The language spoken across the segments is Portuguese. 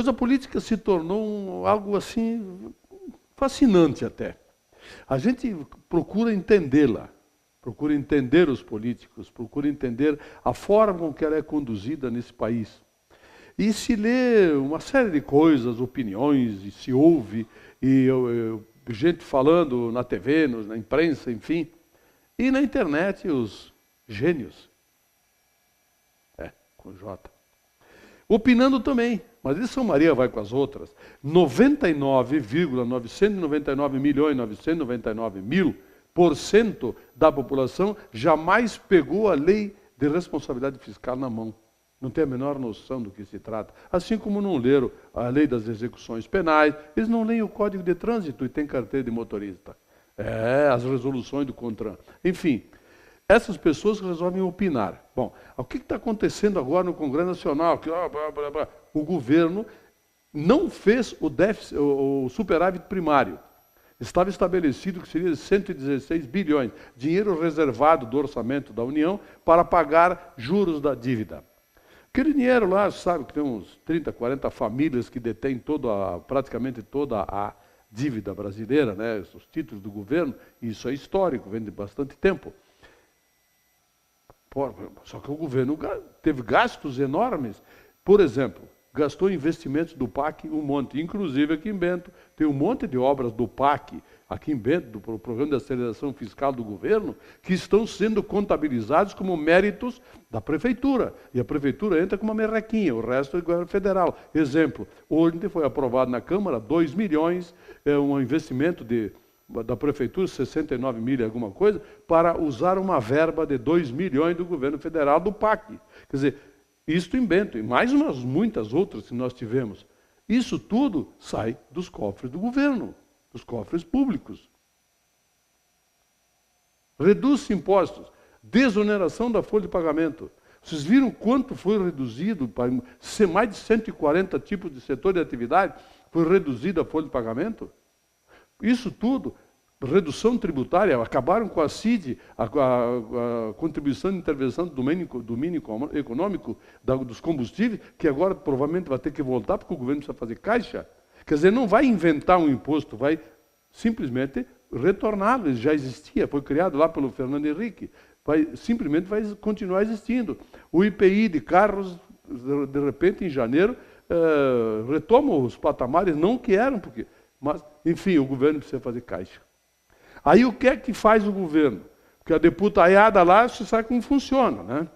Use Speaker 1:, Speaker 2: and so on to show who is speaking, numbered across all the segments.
Speaker 1: Coisa política se tornou algo assim fascinante até. A gente procura entendê-la, procura entender os políticos, procura entender a forma com que ela é conduzida nesse país. E se lê uma série de coisas, opiniões, e se ouve, e gente falando na TV, na imprensa, enfim. E na internet, os gênios. Com J. Opinando também, mas isso São Maria vai com as outras. 99,999.999.000% da população jamais pegou a lei de responsabilidade fiscal na mão. Não tem a menor noção do que se trata. Assim como não leram a lei das execuções penais, eles não leem o Código de Trânsito e têm carteira de motorista. As resoluções do CONTRAN. Enfim, essas pessoas resolvem opinar. Bom, o que está acontecendo agora no Congresso Nacional? O governo não fez o superávit primário. Estava estabelecido que seria 116 bilhões, dinheiro reservado do orçamento da União para pagar juros da dívida. Aquele dinheiro lá, sabe que tem uns 30, 40 famílias que detêm praticamente toda a dívida brasileira, né? Os títulos do governo, isso é histórico, vem de bastante tempo. Só que o governo teve gastos enormes. Por exemplo, gastou em investimentos do PAC um monte. Inclusive aqui em Bento, tem um monte de obras do PAC, aqui em Bento, do Programa de Aceleração Fiscal do Governo, que estão sendo contabilizados como méritos da Prefeitura. E a Prefeitura entra com uma merrequinha, o resto é do governo federal. Exemplo, ontem foi aprovado na Câmara 2 milhões, um investimento da Prefeitura, 69 mil e alguma coisa, para usar uma verba de 2 milhões do governo federal do PAC. Quer dizer, isto em Bento, e mais umas muitas outras que nós tivemos. Isso tudo sai dos cofres do governo, dos cofres públicos. Reduz impostos, desoneração da folha de pagamento. Vocês viram quanto foi reduzido, para mais de 140 tipos de setor de atividade, foi reduzida a folha de pagamento? Isso tudo, redução tributária, acabaram com a CID, a contribuição de intervenção do domínio econômico dos combustíveis, que agora provavelmente vai ter que voltar, porque o governo precisa fazer caixa. Quer dizer, não vai inventar um imposto, vai simplesmente retorná-lo. Ele já existia, foi criado lá pelo Fernando Henrique. Simplesmente vai continuar existindo. O IPI de carros, de repente, em janeiro, retoma os patamares, não que eram, porque... Mas, enfim, o governo precisa fazer caixa. Aí o que é que faz o governo? Porque a deputaiada lá, você sabe como funciona, né?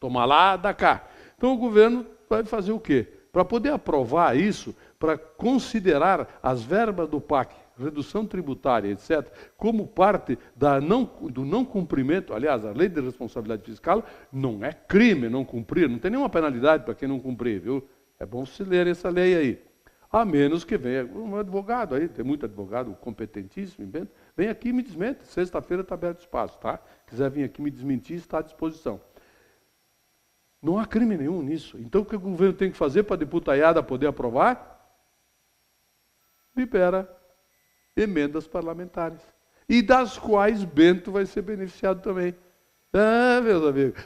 Speaker 1: Toma lá, dá cá. Então o governo vai fazer o quê? Para poder aprovar isso, para considerar as verbas do PAC, redução tributária, etc., como parte do não cumprimento, aliás, a lei de responsabilidade fiscal não é crime não cumprir, não tem nenhuma penalidade para quem não cumprir, viu? É bom se ler essa lei aí. A menos que venha um advogado aí, tem muito advogado competentíssimo, vem aqui e me desmente. Sexta-feira está aberto espaço, tá? Quiser vir aqui me desmentir, está à disposição. Não há crime nenhum nisso. Então o que o governo tem que fazer para a deputaiada poder aprovar? Libera emendas parlamentares. E das quais Bento vai ser beneficiado também. Meus amigos,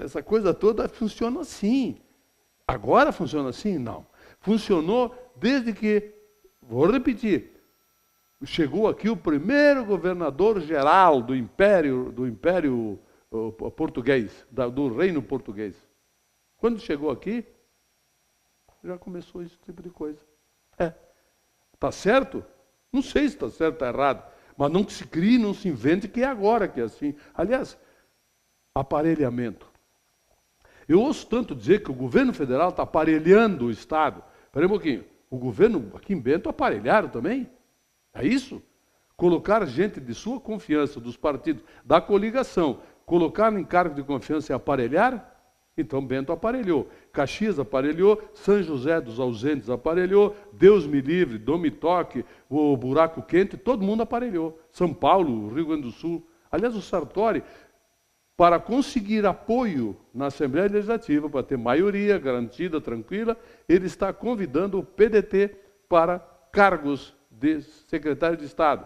Speaker 1: essa coisa toda funciona assim. Agora funciona assim? Não. Funcionou desde que, vou repetir, chegou aqui o primeiro governador geral do Império Português, do Reino Português. Quando chegou aqui, já começou esse tipo de coisa. Está certo? Não sei se está certo ou está errado, mas não se crie, não se invente que é agora que é assim. Aliás, aparelhamento. Eu ouço tanto dizer que o governo federal está aparelhando o Estado. Espera um pouquinho. O governo aqui em Bento aparelharam também? É isso? Colocar gente de sua confiança, dos partidos, da coligação, colocar em cargo de confiança e aparelhar? Então Bento aparelhou. Caxias aparelhou, São José dos Ausentes aparelhou, Deus me livre, Dom me toque, o buraco quente, todo mundo aparelhou. São Paulo, Rio Grande do Sul. Aliás, o Sartori, para conseguir apoio na Assembleia Legislativa, para ter maioria garantida, tranquila, ele está convidando o PDT para cargos de secretário de Estado.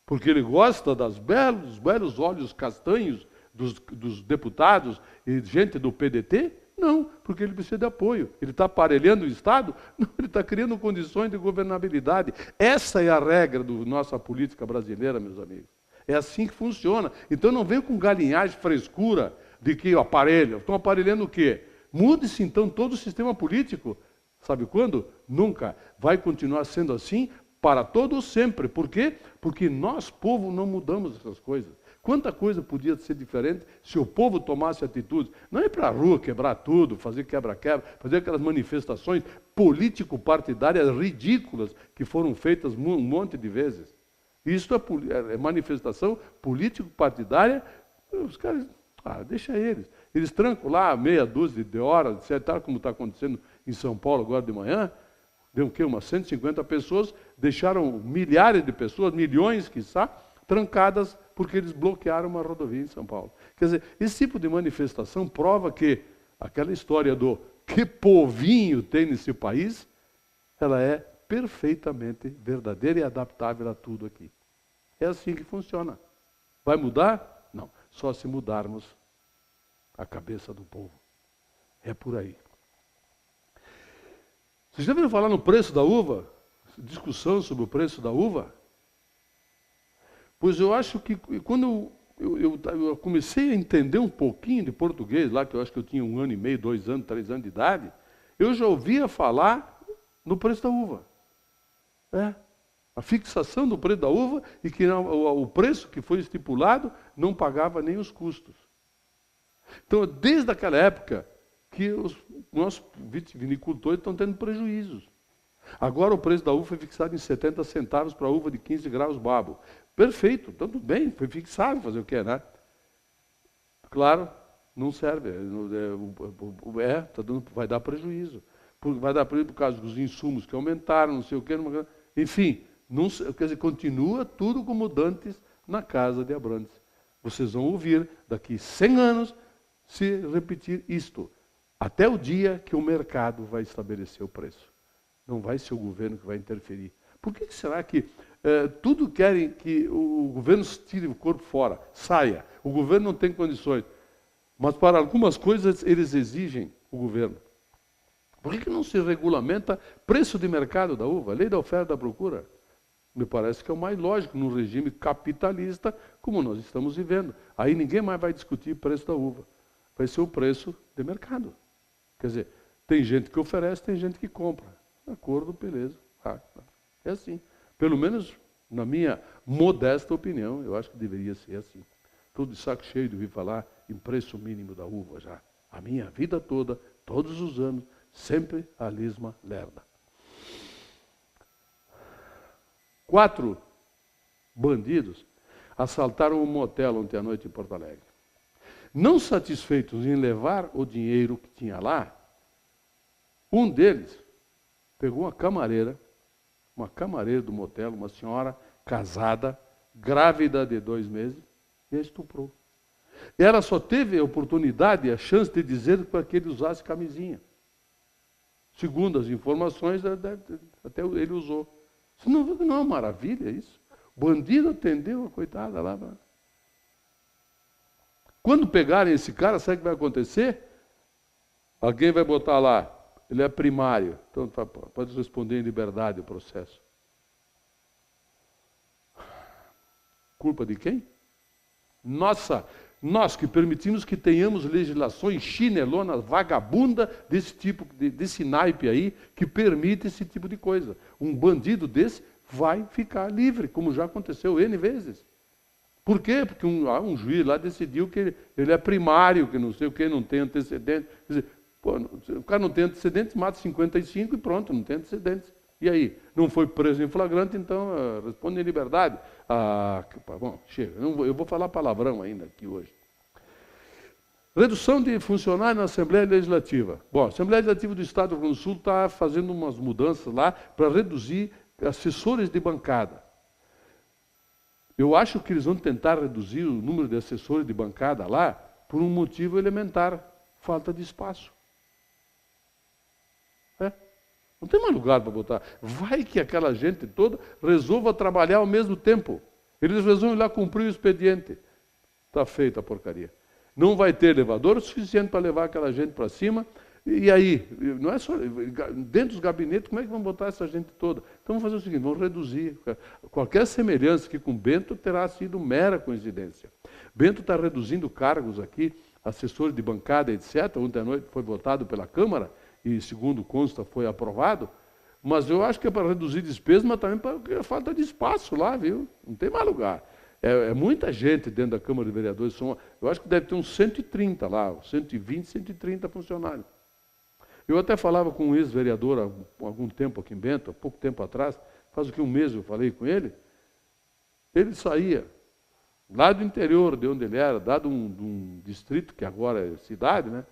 Speaker 1: Porque ele gosta dos belos olhos castanhos dos deputados e gente do PDT? Não, porque ele precisa de apoio. Ele está aparelhando o Estado? Não, ele está criando condições de governabilidade. Essa é a regra da nossa política brasileira, meus amigos. É assim que funciona. Então não venha com galinhagem, frescura, de que aparelham. Estão aparelhando o quê? Mude-se então todo o sistema político. Sabe quando? Nunca. Vai continuar sendo assim para todo sempre. Por quê? Porque nós, povo, não mudamos essas coisas. Quanta coisa podia ser diferente se o povo tomasse atitudes. Não é para a rua quebrar tudo, fazer quebra-quebra, fazer aquelas manifestações político-partidárias ridículas que foram feitas um monte de vezes. Isso é manifestação político-partidária. Os caras, deixa eles. Eles trancam lá meia dúzia de horas, etc., como está acontecendo em São Paulo agora de manhã. Deu o quê? Umas 150 pessoas, deixaram milhares de pessoas, milhões, quiçá, trancadas porque eles bloquearam uma rodovia em São Paulo. Quer dizer, esse tipo de manifestação prova que aquela história do que povinho tem nesse país, ela é perfeitamente verdadeira e adaptável a tudo aqui. É assim que funciona. Vai mudar? Não. Só se mudarmos a cabeça do povo. É por aí. Vocês já ouviram falar no preço da uva? Discussão sobre o preço da uva? Pois eu acho que quando eu comecei a entender um pouquinho de português, lá que eu acho que eu tinha 1 ano e meio, 2 anos, 3 anos de idade, eu já ouvia falar no preço da uva. A fixação do preço da uva e que o preço que foi estipulado não pagava nem os custos. Então, desde aquela época que os nossos vitivinicultores estão tendo prejuízos. Agora o preço da uva foi fixado em 70 centavos para a uva de 15 graus babo. Perfeito, então tudo bem, foi fixado, fazer o quê, né? Claro, não serve, vai dar prejuízo. Vai dar prejuízo por causa dos insumos que aumentaram, não sei o quê. Enfim, quer dizer, continua tudo como dantes na casa de Abrantes. Vocês vão ouvir daqui 100 anos se repetir isto. Até o dia que o mercado vai estabelecer o preço. Não vai ser o governo que vai interferir. Por que será que tudo querem que o governo tire o corpo fora, saia? O governo não tem condições. Mas para algumas coisas eles exigem o governo. Por que não se regulamenta preço de mercado da uva? Lei da oferta e da procura. Me parece que é o mais lógico num regime capitalista como nós estamos vivendo. Aí ninguém mais vai discutir preço da uva. Vai ser o preço de mercado. Quer dizer, tem gente que oferece, tem gente que compra. Acordo, beleza. É assim. Pelo menos, na minha modesta opinião, eu acho que deveria ser assim. Estou de saco cheio de ouvir falar em preço mínimo da uva já. A minha vida toda, todos os anos, sempre a mesma lerda. 4 bandidos assaltaram um motel ontem à noite em Porto Alegre. Não satisfeitos em levar o dinheiro que tinha lá, um deles pegou uma camareira do motel, uma senhora casada, grávida de 2 meses, e a estuprou. E ela só teve a oportunidade, a chance de dizer para que ele usasse camisinha. Segundo as informações, até ele usou. Isso não é uma maravilha isso? O bandido atendeu a coitada lá. Quando pegarem esse cara, sabe o que vai acontecer? Alguém vai botar lá, ele é primário, então pode responder em liberdade o processo. Culpa de quem? Nossa, nós que permitimos que tenhamos legislações chinelonas, vagabunda desse tipo, desse naipe aí, que permite esse tipo de coisa. Um bandido desse vai ficar livre, como já aconteceu N vezes. Por quê? Porque um juiz lá decidiu que ele é primário, que não sei o que, não tem antecedentes. Quer dizer, o cara não tem antecedentes, mata 55 e pronto, não tem antecedentes. E aí? Não foi preso em flagrante, então responde em liberdade. Bom, chega. Eu vou falar palavrão ainda aqui hoje. Redução de funcionários na Assembleia Legislativa. Bom, a Assembleia Legislativa do Estado do Rio Grande do Sul está fazendo umas mudanças lá para reduzir assessores de bancada. Eu acho que eles vão tentar reduzir o número de assessores de bancada lá por um motivo elementar, falta de espaço. Não tem mais lugar para botar. Vai que aquela gente toda resolva trabalhar ao mesmo tempo. Eles resolvem lá cumprir o expediente. Está feita a porcaria. Não vai ter elevador o suficiente para levar aquela gente para cima. E aí, não é só dentro dos gabinetes, como é que vão botar essa gente toda? Então vamos fazer o seguinte, vamos reduzir. Qualquer semelhança aqui com Bento terá sido mera coincidência. Bento está reduzindo cargos aqui, assessores de bancada, etc. Ontem à noite foi votado pela Câmara, e segundo consta foi aprovado, mas eu acho que é para reduzir despesas, mas também para falta de espaço lá, viu? Não tem mais lugar. É muita gente dentro da Câmara de Vereadores, eu acho que deve ter uns 130 lá, 120, 130 funcionários. Eu até falava com um ex-vereador há algum tempo aqui em Bento, há pouco tempo atrás, faz o que um mês eu falei com ele, ele saía lá do interior de onde ele era, dado um distrito que agora é cidade, né?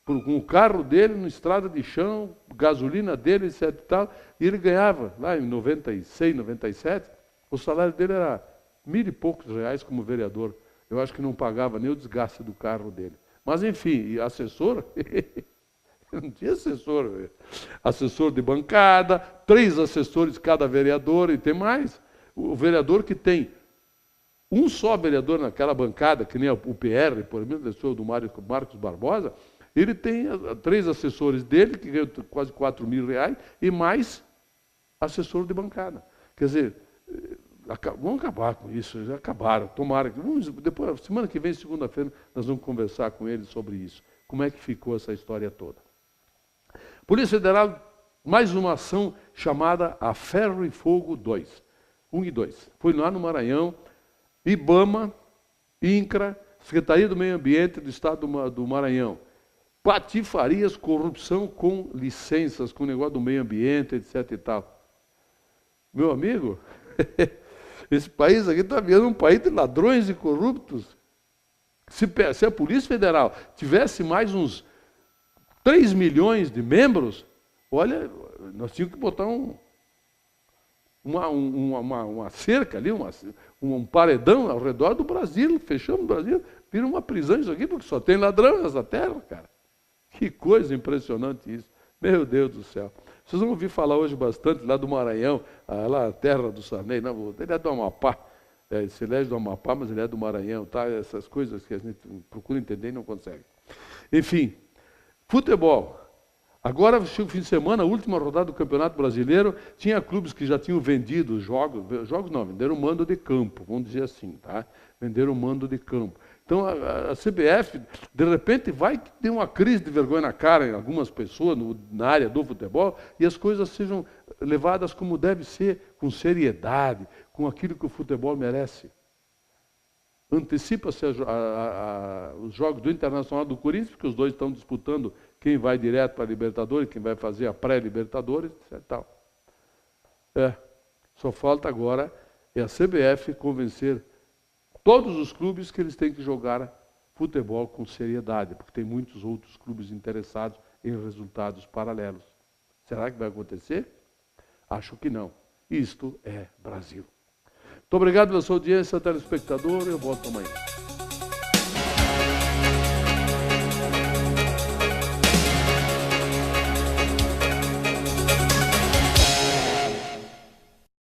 Speaker 1: Com o carro dele, na estrada de chão, gasolina dele, etc. e tal, e ele ganhava, lá em 96, 97, o salário dele era R$1.000 e poucos como vereador. Eu acho que não pagava nem o desgaste do carro dele. Mas, enfim, e assessor... Não tinha assessor. Assessor de bancada, 3 assessores cada vereador, e tem mais. O vereador que tem um só vereador naquela bancada, que nem o PR, por exemplo, do Marcos Barbosa, ele tem 3 assessores dele, que ganham quase R$4.000, e mais assessor de bancada. Quer dizer, vamos acabar com isso, já acabaram, tomara. Depois, semana que vem, segunda-feira, nós vamos conversar com eles sobre isso. Como é que ficou essa história toda? Polícia Federal, mais uma ação chamada a Ferro e Fogo 2. 1 e 2. Foi lá no Maranhão, IBAMA, INCRA, Secretaria do Meio Ambiente do Estado do Maranhão. Patifarias, corrupção com licenças, com o negócio do meio ambiente, etc. e tal. Meu amigo, esse país aqui está virando um país de ladrões e corruptos. Se a Polícia Federal tivesse mais uns 3 milhões de membros, olha, nós tínhamos que botar uma cerca ali, um paredão ao redor do Brasil, fechamos o Brasil, vira uma prisão isso aqui, porque só tem ladrão nessa terra, cara. Que coisa impressionante isso. Meu Deus do céu. Vocês vão ouvir falar hoje bastante lá do Maranhão, lá a terra do Sarney, não, ele é do Amapá, ele se elege do Amapá, mas ele é do Maranhão, tá? Essas coisas que a gente procura entender e não consegue. Enfim, futebol. Agora, chega o fim de semana, a última rodada do Campeonato Brasileiro, tinha clubes que já tinham vendido jogos não, venderam mando de campo, vamos dizer assim, tá? Venderam mando de campo. Então, a CBF, de repente, vai ter uma crise de vergonha na cara em algumas pessoas na área do futebol e as coisas sejam levadas como deve ser, com seriedade, com aquilo que o futebol merece. Antecipa-se os jogos do Internacional do Corinthians, porque os dois estão disputando quem vai direto para a Libertadores, quem vai fazer a pré-Libertadores, etc. Tal. Só falta agora a CBF convencer todos os clubes que eles têm que jogar futebol com seriedade, porque tem muitos outros clubes interessados em resultados paralelos. Será que vai acontecer? Acho que não. Isto é Brasil. Muito obrigado pela sua audiência, telespectador. Eu volto amanhã.